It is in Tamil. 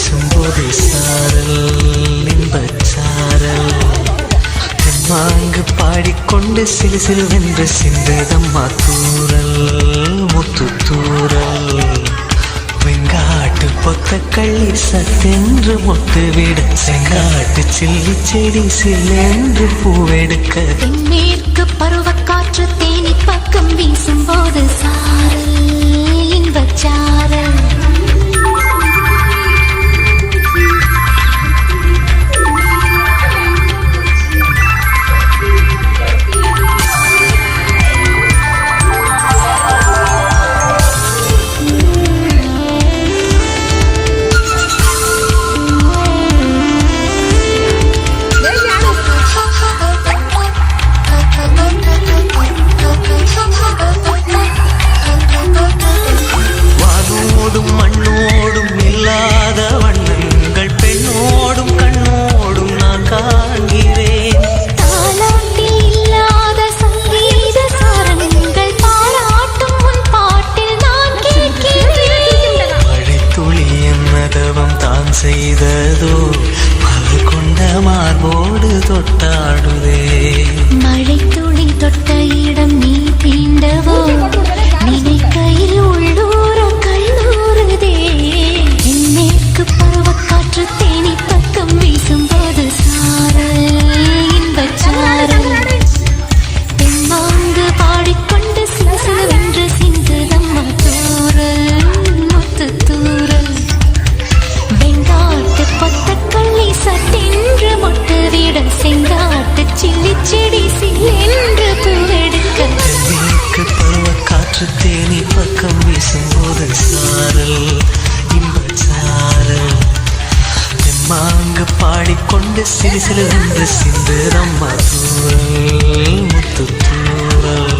வீசும்போது சாரல் இன்பச்சாரல் தெம்மாங்கு பாடிக்கொண்டு சிலு சிலுவென்று சிந்ததம்மா தூரல் முத்து தூரல் வெங்காட்டு பொத்த கள்ளி சத்தென்று மொட்டு விட செங்காட்டு சில்லி செடி சில்லென்று பூவெடுக்க தென்மேற்கு பருவக்காற்று தேனி பக்கம் வீசும்போது சாரல் இன்பச்சாரல் மண்ணோடும் இல்லாத வண்ணங்கள் பெண்ணோடும் கண்ணோடும் நான் காண்கிறேன் தாலாட்டில் இல்லாத சங்கீத சாரங்கள் பாராட்டும் உன் பாட்டில் நான் கேட்கிறேன் மழைத்துளி என்னதவம் தான் செய்ததோ பகல் கொண்ட மார்போடு தொட்டாடுதே மழைத்துளி தொட்ட இடம் நீ தீண்டவோ நினைக்கையில் உள்ளூரும் கல்லூருதே மேற்கு பருவக்காற்று தேனி பக்கம் வீசும்போது சாரல் இன்பச்சாரல் தெம்மாங்கு பாடிக்கொண்டு சிலுசிலுவென்று சிந்துதம்மா தூரல் முத்து தூரல் வெங்காட்டு பொத்த கள்ளி சட்டென்று மொட்டு விட செங்காட்டு சில்லி செடி சில்லென்று பூவெடுக்க மேற்கு பருவக்காற்று தேனி பக்கம் வீசும்போது சாரல் இன்பச்சாரல் தெம்மாங்கு பாடிக்கொண்டு சிலு சிலுவென்று சிந்துதம்மா தூரல் முத்து தூரல்